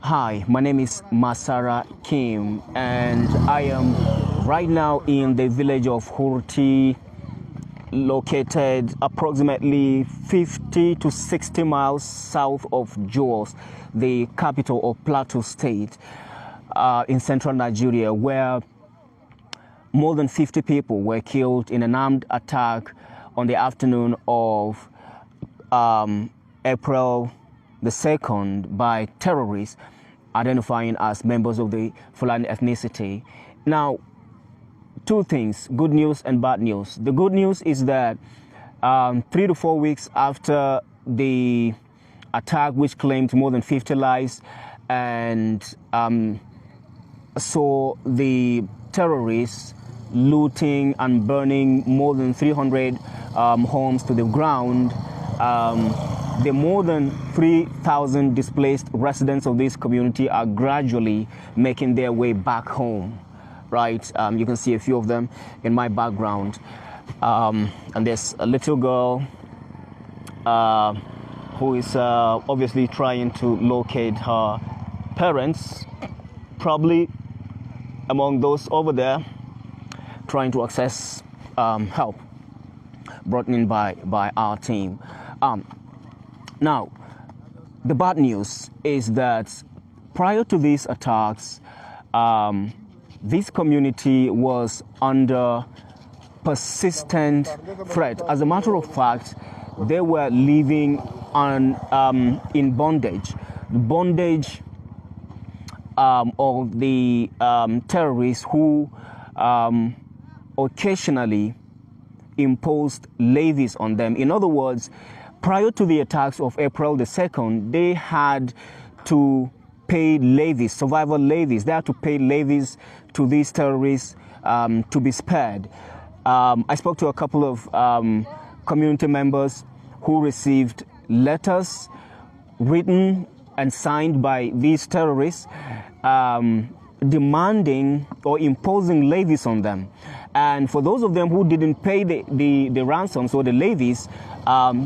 Hi, my name is Masara Kim, and I am right now in the village of Hurti, located approximately 50 to 60 miles south of Jos, the capital of Plateau State, in central Nigeria, where more than 50 people were killed in an armed attack on the afternoon of April the 2nd by terrorists identifying as members of the Fulani ethnicity. Now, two things, good news and bad news. The good news is that 3 to 4 weeks after the attack, which claimed more than 50 lives, and saw the terrorists looting and burning more than 300 homes to the ground, the more than 3,000 displaced residents of this community are gradually making their way back home, right? You can see a few of them in my background. And there's a little girl who is obviously trying to locate her parents, probably among those over there, trying to access help brought in by our team. Now, the bad news is that prior to these attacks, this community was under persistent threat. As a matter of fact, they were living in bondage. The bondage of the terrorists who occasionally imposed levies on them. In other words, prior to the attacks of April the 2nd, they had to pay levies, survival levies. They had to pay levies to these terrorists to be spared. I spoke to a couple of community members who received letters written and signed by these terrorists demanding or imposing levies on them. And for those of them who didn't pay the ransoms or the levies,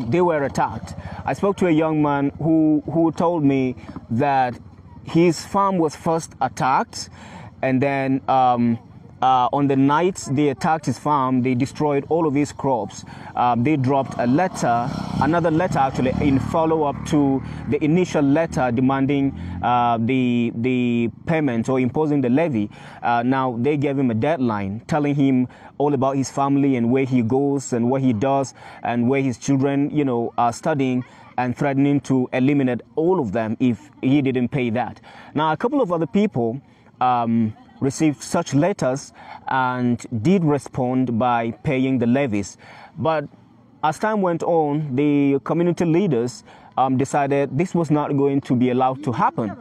they were attacked. I spoke to a young man who told me that his farm was first attacked, and then on the night they attacked his farm, they destroyed all of his crops. They dropped a letter, another letter actually, in follow-up to the initial letter demanding the payment or imposing the levy. Now they gave him a deadline, telling him all about his family and where he goes and what he does and where his children, are studying, and threatening to eliminate all of them if he didn't pay that. Now, a couple of other people received such letters and did respond by paying the levies. But as time went on, the community leaders decided this was not going to be allowed to happen.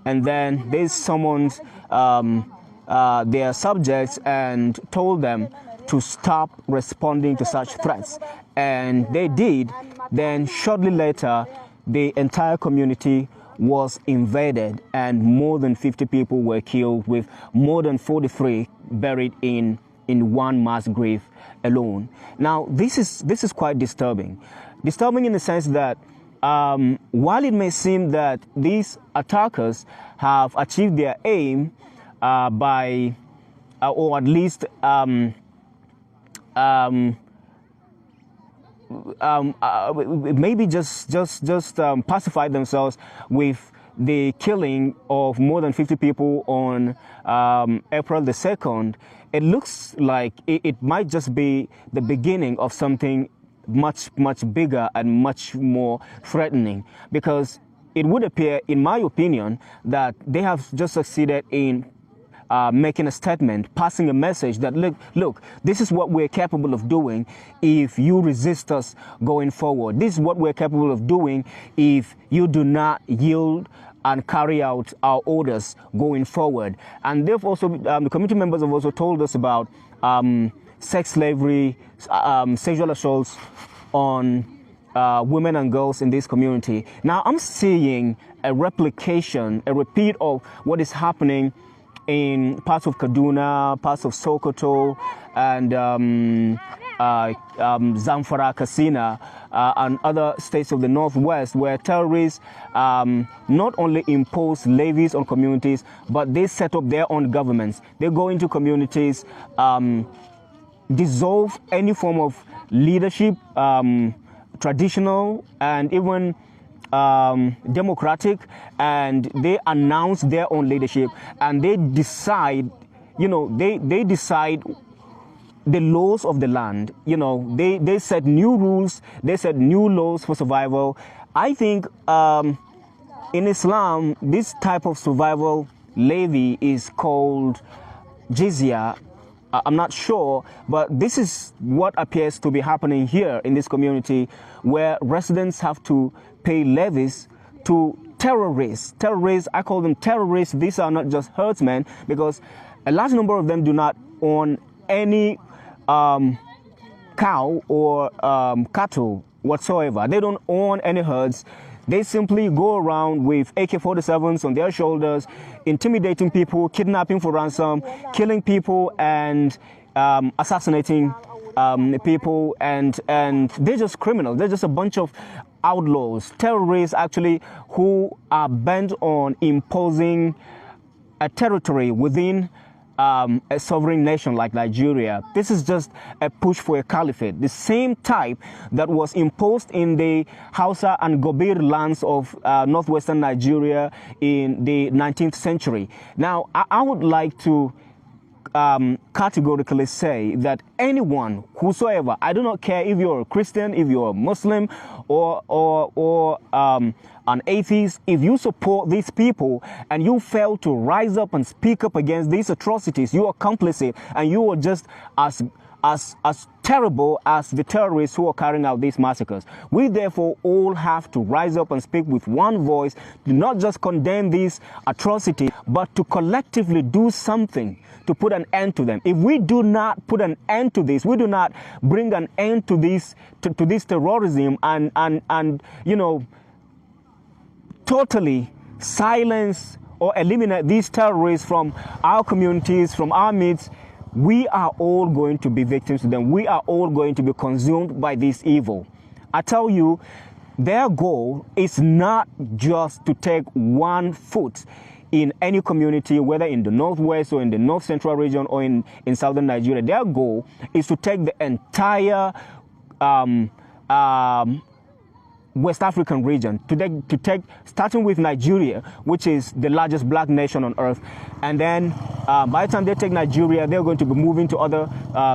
And then they summoned their subjects and told them to stop responding to such threats. And they did. Then shortly later, the entire community was invaded and more than 50 people were killed, with more than 43 buried in one mass grave alone. Now, this is quite disturbing. Disturbing in the sense that while it may seem that these attackers have achieved their aim by, or at least maybe just pacify themselves with the killing of more than 50 people on April the 2nd, it looks like it might just be the beginning of something much bigger and much more threatening, because it would appear, in my opinion, that they have just succeeded in making a statement, passing a message that, look, this is what we're capable of doing if you resist us going forward. This is what we're capable of doing if you do not yield and carry out our orders going forward. And they've also, the community members have also told us about sex slavery, sexual assaults on women and girls in this community. Now, I'm seeing a repeat of what is happening in parts of Kaduna, parts of Sokoto, and Zamfara, Katsina, and other states of the Northwest, where terrorists not only impose levies on communities, but they set up their own governments. They go into communities, dissolve any form of leadership, traditional and even democratic, and they announce their own leadership, and they decide, they decide the laws of the land. They set new rules, they set new laws for survival. I think in Islam, this type of survival levy is called jizya. I'm not sure, but this is what appears to be happening here in this community, where residents have to pay levies to terrorists. Terrorists, I call them terrorists. These are not just herdsmen, because a large number of them do not own any cow or cattle whatsoever. They don't own any herds. They simply go around with AK-47s on their shoulders, intimidating people, kidnapping for ransom, killing people, and assassinating people. And they're just criminals. They're just a bunch of outlaws, terrorists, actually, who are bent on imposing a territory within a sovereign nation like Nigeria. This is just a push for a caliphate, the same type that was imposed in the Hausa and Gobir lands of northwestern Nigeria in the 19th century. Now, I would like to categorically say that anyone, whosoever, I do not care if you're a Christian, if you're a Muslim, or an atheist, if you support these people and you fail to rise up and speak up against these atrocities, you are complicit, and you are just as terrible as the terrorists who are carrying out these massacres. We therefore all have to rise up and speak with one voice, to not just condemn these atrocities, but to collectively do something to put an end to them. If we do not put an end to this, we do not bring an end to this terrorism and totally silence or eliminate these terrorists from our communities, from our midst, we are all going to be victims to them. We are all going to be consumed by this evil. I tell you, their goal is not just to take one foot in any community, whether in the Northwest or in the North Central region or in Southern Nigeria. Their goal is to take the entire West African region, to take starting with Nigeria, which is the largest black nation on earth. And then by the time they take Nigeria, they're going to be moving to other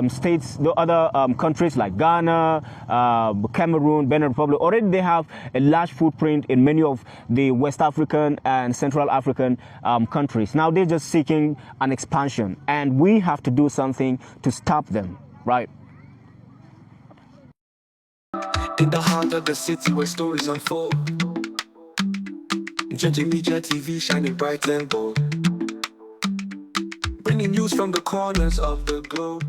states, the other countries like Ghana, Cameroon, Benin Republic. Already they have a large footprint in many of the West African and Central African countries. Now they're just seeking an expansion, and we have to do something to stop them, right? In the heart of the city where stories unfold, Gentle Media TV shining bright and bold, bringing news from the corners of the globe.